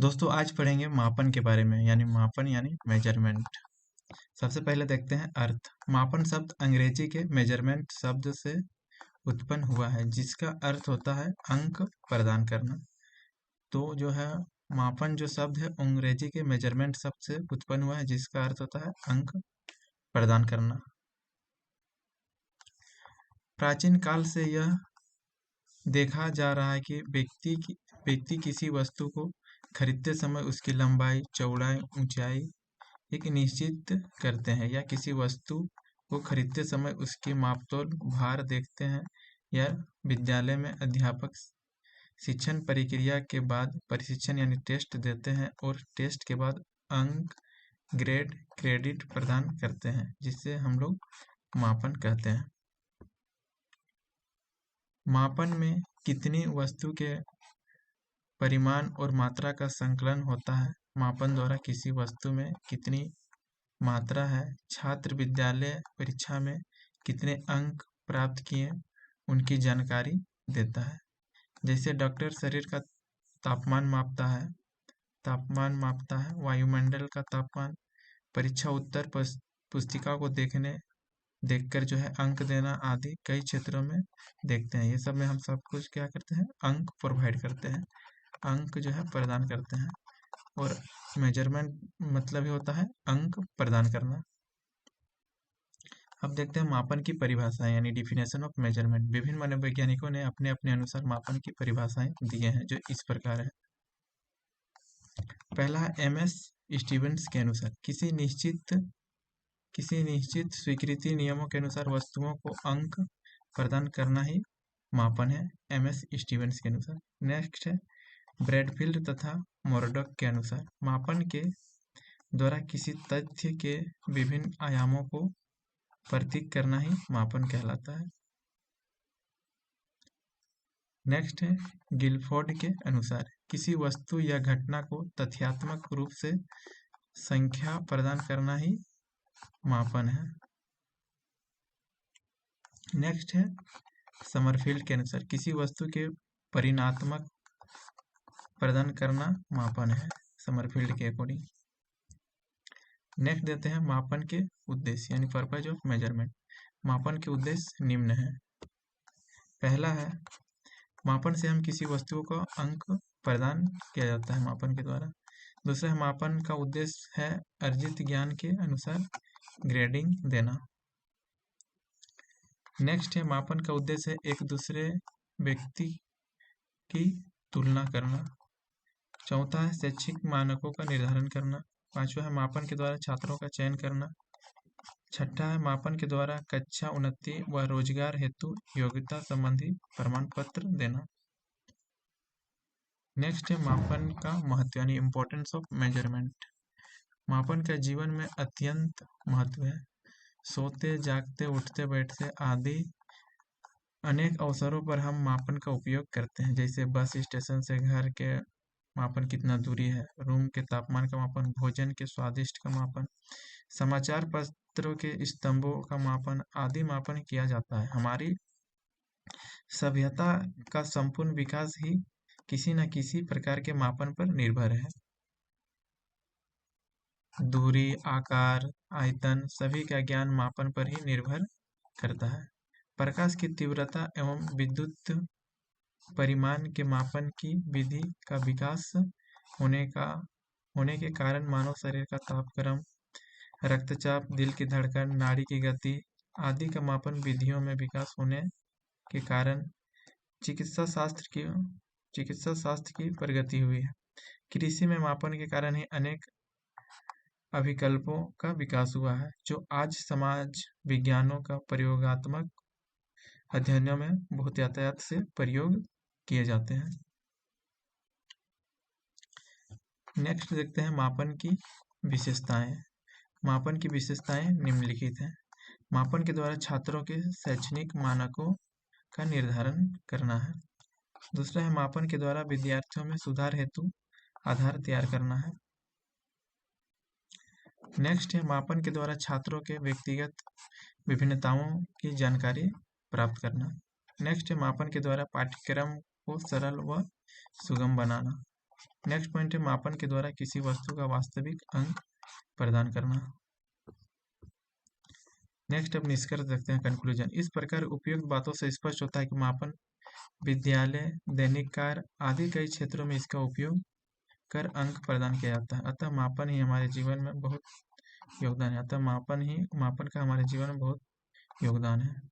दोस्तों आज पढ़ेंगे मापन के बारे में यानी मापन यानी मेजरमेंट। सबसे पहले देखते हैं अर्थ। मापन शब्द अंग्रेजी के मेजरमेंट शब्द से उत्पन्न हुआ है जिसका अर्थ होता है अंक प्रदान करना। तो जो है मापन जो शब्द है अंग्रेजी के मेजरमेंट शब्द से उत्पन्न हुआ है जिसका अर्थ होता है अंक प्रदान करना। प्राचीन काल से यह देखा जा रहा है कि व्यक्ति किसी वस्तु को खरीदते समय उसकी लंबाई, चौड़ाई, ऊंचाई एक निश्चित करते हैं या किसी वस्तु को खरीदते समय उसकी मापतोल, भार देखते हैं या विद्यालय में अध्यापक शिक्षण प्रक्रिया के बाद प्रशिक्षण यानी टेस्ट देते हैं और टेस्ट के बाद अंक, ग्रेड, क्रेडिट प्रदान करते हैं जिससे हम लोग मापन कहते हैं। मापन में कितनी वस्तु के परिमाण और मात्रा का संकलन होता है। मापन द्वारा किसी वस्तु में कितनी मात्रा है, छात्र विद्यालय परीक्षा में कितने अंक प्राप्त किए, उनकी जानकारी देता है। जैसे डॉक्टर शरीर का तापमान मापता है, वायुमंडल का तापमान, परीक्षा उत्तर पुस्तिका को देखकर जो है अंक देना आदि कई क्षेत्रों में देखते हैं। ये सब में हम सब कुछ क्या करते हैं, अंक प्रोवाइड करते हैं, अंक जो है प्रदान करते हैं। और मेजरमेंट मतलब ही होता है अंक प्रदान करना। अब देखते हैं मापन की परिभाषाएं यानी डिफिनेशन ऑफ मेजरमेंट। विभिन्न मनोवैज्ञानिकों ने अपने अपने अनुसार मापन की परिभाषाएं दिए हैं जो इस प्रकार है। पहला है एमएस स्टीवेंस के अनुसार किसी निश्चित स्वीकृति नियमों के अनुसार वस्तुओं को अंक प्रदान करना ही मापन है, एमएस स्टीवेंस के अनुसार। नेक्स्ट है ब्रैडफील्ड तथा मोरडॉक के अनुसार मापन के द्वारा किसी तथ्य के विभिन्न आयामों को प्रतीक करना ही मापन कहलाता है। नेक्स्ट है गिलफोर्ड के अनुसार किसी वस्तु या घटना को तथ्यात्मक रूप से संख्या प्रदान करना ही मापन है। नेक्स्ट है समरफील्ड के अनुसार किसी वस्तु के परिमाणात्मक प्रदान करना मापन है, समरफील्ड के अकॉर्डिंग। नेक्स्ट देते हैं मापन के उद्देश्य यानी पर्पज ऑफ मेजरमेंट। मापन के उद्देश्य निम्न है। पहला है मापन से हम किसी वस्तु को अंक प्रदान किया जाता है मापन के द्वारा। दूसरा है मापन का उद्देश्य है अर्जित ज्ञान के अनुसार ग्रेडिंग देना। नेक्स्ट है मापन का उद्देश्य है एक दूसरे व्यक्ति की तुलना करना। चौथा है शैक्षिक मानकों का निर्धारण करना। पांचवा है मापन के द्वारा छात्रों का चयन करना। छठा है मापन के द्वारा कक्षा उन्नति व रोजगार हेतु योग्यता संबंधी प्रमाण पत्र देना। नेक्स्ट है मापन का महत्व यानी इम्पोर्टेंस ऑफ मेजरमेंट। मापन का जीवन में अत्यंत महत्व है। सोते जागते उठते बैठते आदि अनेक अवसरों पर हम मापन का उपयोग करते हैं। जैसे बस स्टेशन से घर के मापन कितना दूरी है, रूम के तापमान का मापन, भोजन के स्वादिष्ट का मापन, समाचार पत्रों के स्तंभों का मापन आदि मापन किया जाता है। हमारी सभ्यता का संपूर्ण विकास ही किसी न किसी प्रकार के मापन पर निर्भर है। दूरी, आकार, आयतन सभी का ज्ञान मापन पर ही निर्भर करता है। प्रकाश की तीव्रता एवं विद्युत परिमाण के मापन की विधि का विकास होने के कारण मानव शरीर का तापक्रम, रक्तचाप, दिल की धड़कन, नाड़ी की गति आदि का मापन विधियों में विकास होने के कारण चिकित्सा शास्त्र की प्रगति हुई है। कृषि में मापन के कारण ही अनेक अभिकल्पों का विकास हुआ है जो आज समाज विज्ञानों का प्रयोगात्मक अध्ययनों में बहुत यातायात से प्रयोग किए जाते हैं। नेक्स्ट देखते हैं मापन की विशेषताएं। मापन की विशेषताएं निम्नलिखित हैं। मापन के द्वारा छात्रों के शैक्षणिक मानकों का निर्धारण करना है। दूसरा है मापन के द्वारा विद्यार्थियों में सुधार हेतु आधार तैयार करना है। नेक्स्ट है मापन के द्वारा छात्रों के व्यक्तिगत विभिन्नताओं की जानकारी प्राप्त करना। नेक्स्ट है मापन के द्वारा पाठ्यक्रम को सरल व सुगम बनाना। नेक्स्ट पॉइंट है मापन के द्वारा किसी वस्तु का वास्तविक अंक प्रदान करना। नेक्स्ट अब निष्कर्ष देखते हैं, कंक्लूजन। इस प्रकार उपयुक्त बातों से स्पष्ट होता है कि मापन विद्यालय, दैनिक कार्य आदि कई क्षेत्रों में इसका उपयोग कर अंक प्रदान किया जाता है। अतः मापन ही हमारे जीवन में बहुत योगदान है। अतः मापन का हमारे जीवन में बहुत योगदान है।